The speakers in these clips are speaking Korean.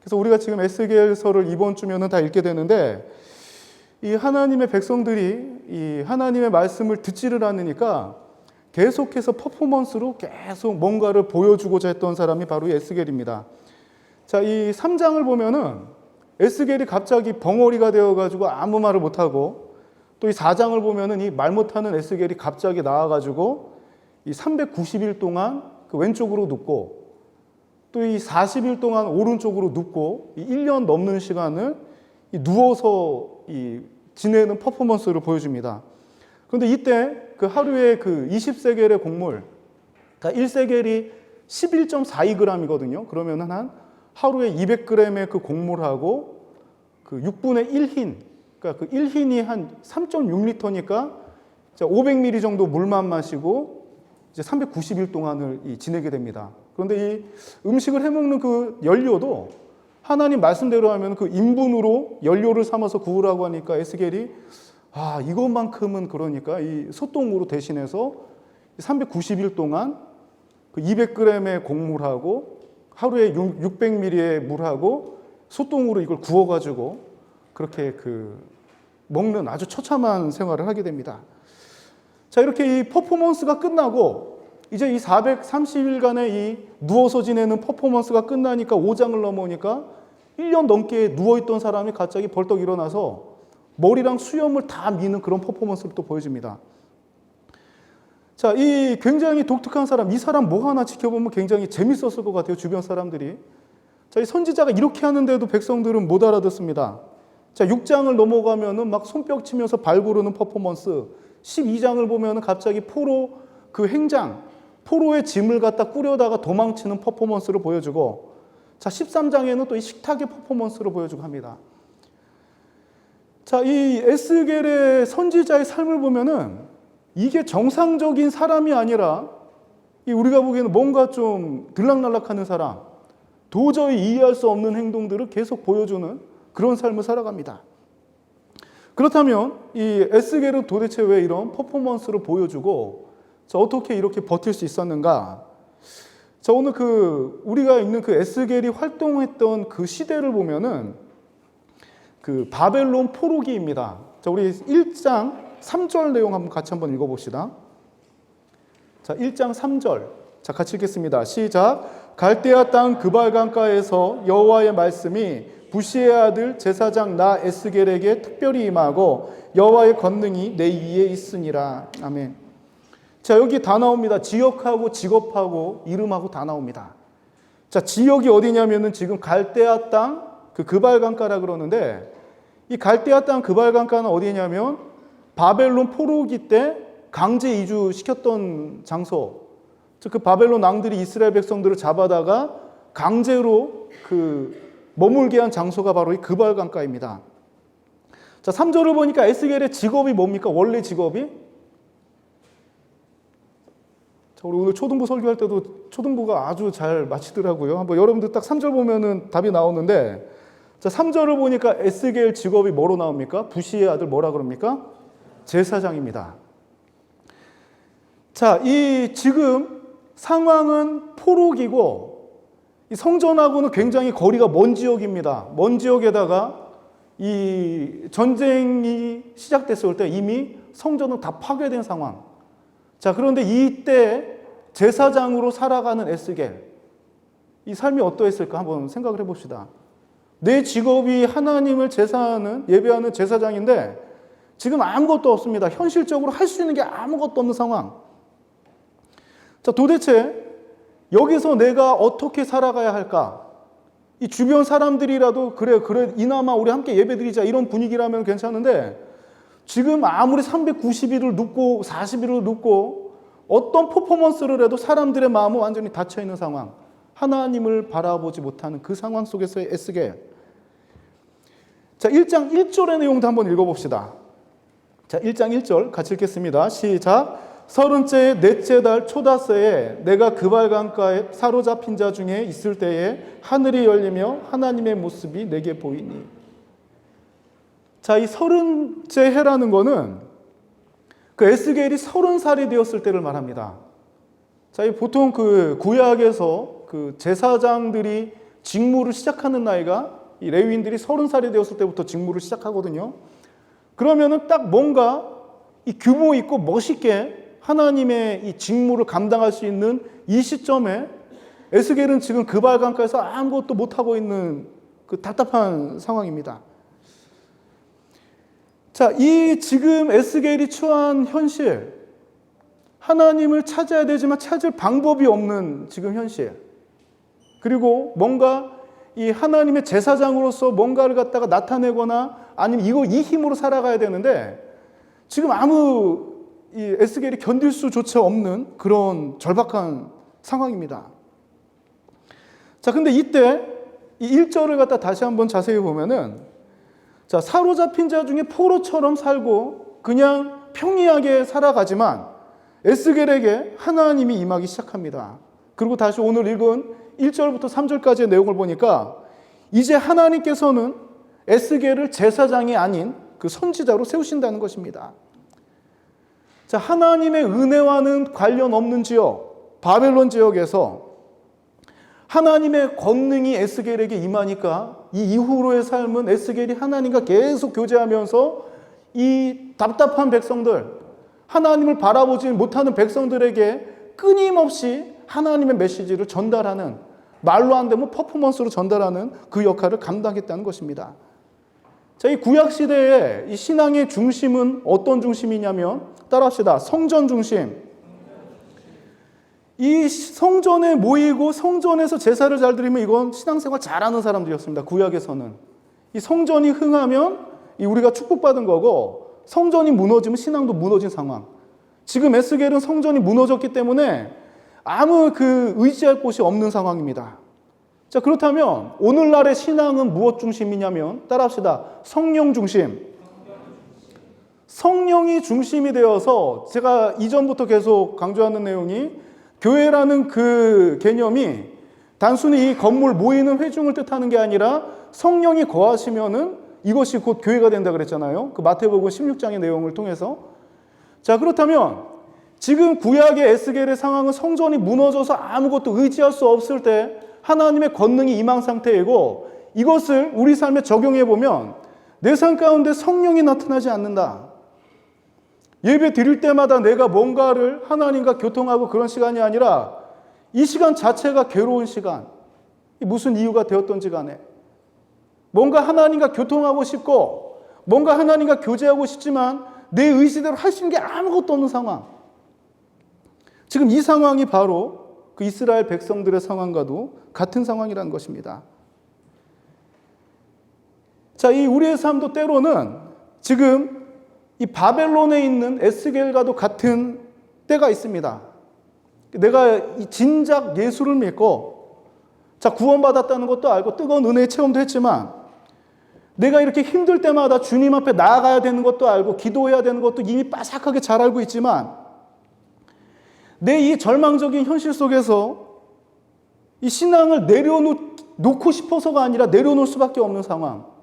그래서 우리가 지금 에스겔서를 이번 주면은 다 읽게 되는데, 이 하나님의 백성들이 이 하나님의 말씀을 듣지를 않으니까 계속해서 퍼포먼스로 계속 뭔가를 보여주고자 했던 사람이 바로 에스겔입니다. 자, 이 3장을 보면은 에스겔이 갑자기 벙어리가 되어가지고 아무 말을 못하고, 또 이 4장을 보면은 이 말 못하는 에스겔이 갑자기 나와가지고 이 390일 동안 그 왼쪽으로 눕고, 또 이 40일 동안 오른쪽으로 눕고, 이 1년 넘는 시간을 이 누워서 이 지내는 퍼포먼스를 보여줍니다. 그런데 이때 그 하루에 그 20세겔의 곡물, 그러니까 1세겔이 11.42g이거든요. 그러면은 한 하루에 200g의 그 곡물하고 그 6분의 1흰, 그러니까 그 1흰이 한 3.6리터니까 500ml 정도 물만 마시고 이제 390일 동안을 지내게 됩니다. 그런데 이 음식을 해먹는 그 연료도 하나님 말씀대로 하면 그 인분으로 연료를 삼아서 구우라고 하니까 에스겔이 이것만큼은 그러니까 이 소똥으로 대신해서 390일 동안 그 200g의 곡물하고 하루에 600ml의 물하고 소똥으로 이걸 구워가지고 그렇게 그 먹는 아주 처참한 생활을 하게 됩니다. 자, 이렇게 이 퍼포먼스가 끝나고 이제 이 430일간의 이 누워서 지내는 퍼포먼스가 끝나니까 5장을 넘어오니까 1년 넘게 누워있던 사람이 갑자기 벌떡 일어나서 머리랑 수염을 다 미는 그런 퍼포먼스를 또 보여줍니다. 자, 이 굉장히 독특한 사람, 이 사람 뭐 하나 지켜보면 굉장히 재밌었을 것 같아요, 주변 사람들이. 자, 이 선지자가 이렇게 하는데도 백성들은 못 알아듣습니다. 자, 6장을 넘어가면은 막 손뼉 치면서 발구르는 퍼포먼스, 12장을 보면은 갑자기 포로 그 행장, 포로의 짐을 갖다 꾸려다가 도망치는 퍼포먼스를 보여주고, 자, 13장에는 또 이 식탁의 퍼포먼스를 보여주고 합니다. 자, 이 에스겔의 선지자의 삶을 보면은 이게 정상적인 사람이 아니라 우리가 보기에는 뭔가 좀 들락날락하는 사람, 도저히 이해할 수 없는 행동들을 계속 보여주는 그런 삶을 살아갑니다. 그렇다면 이 에스겔은 도대체 왜 이런 퍼포먼스를 보여주고 자, 어떻게 이렇게 버틸 수 있었는가? 자, 오늘 우리가 읽는 그 에스겔이 활동했던 그 시대를 보면은 그 바벨론 포로기입니다. 자, 우리 1장 3절 내용 한번 읽어봅시다. 자, 1장 3절. 자, 같이 읽겠습니다. 시작. 갈대아 땅 그발 강가에서 여호와의 말씀이 부시의 아들 제사장 나 에스겔에게 특별히 임하고 여호와의 권능이 내 위에 있으니라. 아멘. 자, 여기 다 나옵니다. 지역하고 직업하고 이름하고 다 나옵니다. 자, 지역이 어디냐면은 지금 갈대아 땅 그 그발 강가라 그러는데, 이 갈대아 땅 그발 강가는 어디냐면 바벨론 포로기 때 강제 이주시켰던 장소. 그 바벨론 왕들이 이스라엘 백성들을 잡아다가 강제로 머물게 한 장소가 바로 이 그발 강가입니다. 자, 3절을 보니까 에스겔의 직업이 뭡니까? 원래 직업이? 자, 우리 오늘 초등부 설교할 때도 초등부가 아주 잘 마치더라고요. 한번 여러분들 딱 3절 보면은 답이 나오는데, 자, 3절을 보니까 에스겔 직업이 뭐로 나옵니까? 부시의 아들 뭐라 그럽니까? 제사장입니다. 자, 이 지금 상황은 포로기고 이 성전하고는 굉장히 거리가 먼 지역입니다. 먼 지역에다가 이 전쟁이 시작됐을 때 이미 성전은 다 파괴된 상황. 자, 그런데 이때 제사장으로 살아가는 에스겔, 이 삶이 어떠했을까 한번 생각을 해봅시다. 내 직업이 하나님을 제사하는, 예배하는 제사장인데 지금 아무것도 없습니다. 현실적으로 할 수 있는 게 아무것도 없는 상황. 자, 도대체 여기서 내가 어떻게 살아가야 할까? 이 주변 사람들이라도 그래 이나마 우리 함께 예배드리자 이런 분위기라면 괜찮은데, 지금 아무리 390일을 눕고 40일을 눕고 어떤 퍼포먼스를 해도 사람들의 마음은 완전히 닫혀있는 상황, 하나님을 바라보지 못하는 그 상황 속에서의 에스겔. 자, 1장 1절의 내용도 한번 읽어봅시다. 자, 1장 1절 같이 읽겠습니다. 시작. 30째 넷째 달 초다새에 내가 그발 강가에 사로잡힌 자 중에 있을 때에 하늘이 열리며 하나님의 모습이 내게 보이니. 자, 이 30째 해라는 거는 그 에스겔이 30살이 되었을 때를 말합니다. 자, 보통 그 구약에서 그 제사장들이 직무를 시작하는 나이가 이 레위인들이 30살이 되었을 때부터 직무를 시작하거든요. 그러면은 딱 뭔가 이 규모 있고 멋있게 하나님의 이 직무를 감당할 수 있는 이 시점에 에스겔은 지금 그발 강가에서 아무것도 못하고 있는 그 답답한 상황입니다. 자, 이 지금 에스겔이 처한 현실, 하나님을 찾아야 되지만 찾을 방법이 없는 지금 현실, 그리고 뭔가 이 하나님의 제사장으로서 뭔가를 갖다가 나타내거나 아니면 이 힘으로 살아가야 되는데 지금 아무 이 에스겔이 견딜 수조차 없는 그런 절박한 상황입니다. 자, 근데 이때 이 1절을 갖다 다시 한번 자세히 보면은, 자, 사로잡힌 자 중에 포로처럼 살고 그냥 평이하게 살아가지만 에스겔에게 하나님이 임하기 시작합니다. 그리고 다시 오늘 읽은 1절부터 3절까지의 내용을 보니까 이제 하나님께서는 에스겔을 제사장이 아닌 그 선지자로 세우신다는 것입니다. 자, 하나님의 은혜와는 관련 없는 지역, 바벨론 지역에서 하나님의 권능이 에스겔에게 임하니까 이 이후로의 삶은 에스겔이 하나님과 계속 교제하면서 이 답답한 백성들, 하나님을 바라보지 못하는 백성들에게 끊임없이 하나님의 메시지를 전달하는, 말로 안 되면 퍼포먼스로 전달하는 그 역할을 감당했다는 것입니다. 자, 이 구약시대의 이 신앙의 중심은 어떤 중심이냐면, 따라합시다. 성전 중심. 이 성전에 모이고 성전에서 제사를 잘 드리면 이건 신앙생활 잘하는 사람들이었습니다. 구약에서는. 이 성전이 흥하면 우리가 축복받은 거고, 성전이 무너지면 신앙도 무너진 상황. 지금 에스겔은 성전이 무너졌기 때문에 아무 그 의지할 곳이 없는 상황입니다. 자, 그렇다면 오늘날의 신앙은 무엇 중심이냐면, 따라합시다. 성령 중심. 성령이 중심이 되어서, 제가 이전부터 계속 강조하는 내용이, 교회라는 그 개념이 단순히 이 건물 모이는 회중을 뜻하는 게 아니라 성령이 거하시면은 이것이 곧 교회가 된다 그랬잖아요. 그 마태복음 16장의 내용을 통해서. 자, 그렇다면 지금 구약의 에스겔의 상황은 성전이 무너져서 아무것도 의지할 수 없을 때 하나님의 권능이 임한 상태이고, 이것을 우리 삶에 적용해 보면 내 삶 가운데 성령이 나타나지 않는다. 예배 드릴 때마다 내가 뭔가를 하나님과 교통하고 그런 시간이 아니라 이 시간 자체가 괴로운 시간, 무슨 이유가 되었던지 간에 뭔가 하나님과 교통하고 싶고 뭔가 하나님과 교제하고 싶지만 내 의지대로 할 수 있는 게 아무것도 없는 상황. 지금 이 상황이 바로 그 이스라엘 백성들의 상황과도 같은 상황이라는 것입니다. 자, 이 우리의 삶도 때로는 지금 이 바벨론에 있는 에스겔과도 같은 때가 있습니다. 내가 이 진작 예수를 믿고, 자, 구원받았다는 것도 알고 뜨거운 은혜의 체험도 했지만, 내가 이렇게 힘들 때마다 주님 앞에 나아가야 되는 것도 알고 기도해야 되는 것도 이미 빠삭하게 잘 알고 있지만, 내 이 절망적인 현실 속에서 이 신앙을 내려놓고 싶어서가 아니라 내려놓을 수밖에 없는 상황.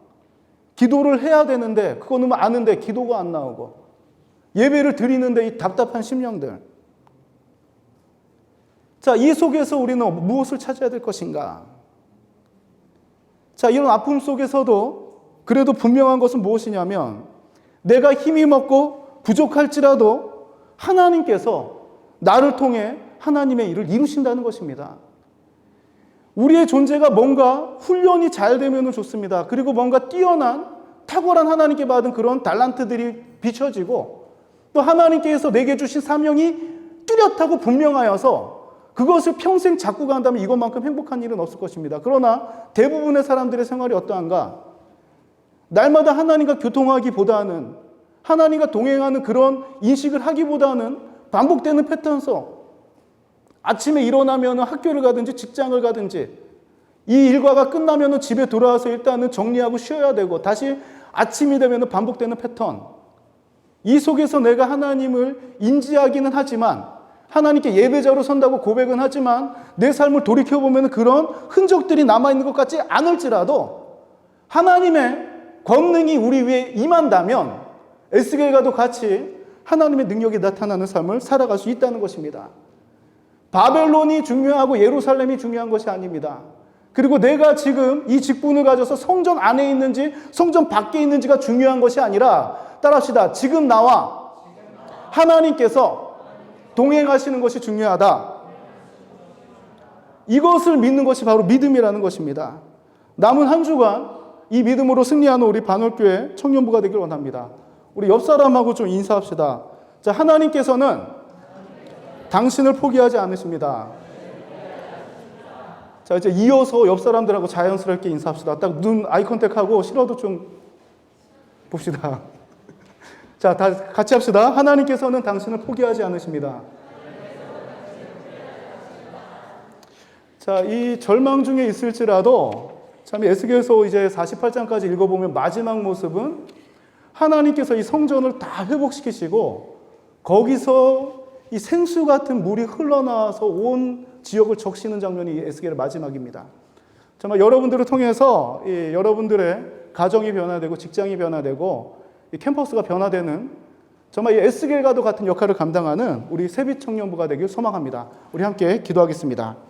기도를 해야 되는데 그거는 아는데 기도가 안 나오고, 예배를 드리는데 이 답답한 심령들. 자, 이 속에서 우리는 무엇을 찾아야 될 것인가? 자, 이런 아픔 속에서도 그래도 분명한 것은 무엇이냐면, 내가 힘이 먹고 부족할지라도 하나님께서 나를 통해 하나님의 일을 이루신다는 것입니다. 우리의 존재가 뭔가 훈련이 잘 되면 좋습니다. 그리고 뭔가 뛰어난 탁월한 하나님께 받은 그런 달란트들이 비춰지고, 또 하나님께서 내게 주신 사명이 뚜렷하고 분명하여서 그것을 평생 잡고 간다면 이것만큼 행복한 일은 없을 것입니다. 그러나 대부분의 사람들의 생활이 어떠한가? 날마다 하나님과 교통하기보다는, 하나님과 동행하는 그런 인식을 하기보다는 반복되는 패턴 속, 아침에 일어나면 학교를 가든지 직장을 가든지, 이 일과가 끝나면 집에 돌아와서 일단은 정리하고 쉬어야 되고, 다시 아침이 되면 반복되는 패턴. 이 속에서 내가 하나님을 인지하기는 하지만, 하나님께 예배자로 선다고 고백은 하지만, 내 삶을 돌이켜보면 그런 흔적들이 남아있는 것 같지 않을지라도 하나님의 권능이 우리 위에 임한다면 에스겔과도 같이 하나님의 능력이 나타나는 삶을 살아갈 수 있다는 것입니다. 바벨론이 중요하고 예루살렘이 중요한 것이 아닙니다. 그리고 내가 지금 이 직분을 가져서 성전 안에 있는지 성전 밖에 있는지가 중요한 것이 아니라, 따라합시다. 지금 나와 하나님께서 동행하시는 것이 중요하다. 이것을 믿는 것이 바로 믿음이라는 것입니다. 남은 한 주간 이 믿음으로 승리하는 우리 반월교회 청년부가 되길 원합니다. 우리 옆 사람하고 좀 인사합시다. 자, 하나님께서는 당신을 포기하지 않으십니다. 자, 이제 이어서 옆 사람들하고 자연스럽게 인사합시다. 딱 눈 아이 컨택하고 싫어도 좀 봅시다. 자, 다 같이 합시다. 하나님께서는 당신을 포기하지 않으십니다. 자, 이 절망 중에 있을지라도 참 에스겔서 이제 48장까지 읽어보면 마지막 모습은 하나님께서 이 성전을 다 회복시키시고 거기서 이 생수 같은 물이 흘러나와서 온 지역을 적시는 장면이 에스겔의 마지막입니다. 정말 여러분들을 통해서 여러분들의 가정이 변화되고 직장이 변화되고 이 캠퍼스가 변화되는 정말 이 에스겔과도 같은 역할을 감당하는 우리 새빛 청년부가 되길 소망합니다. 우리 함께 기도하겠습니다.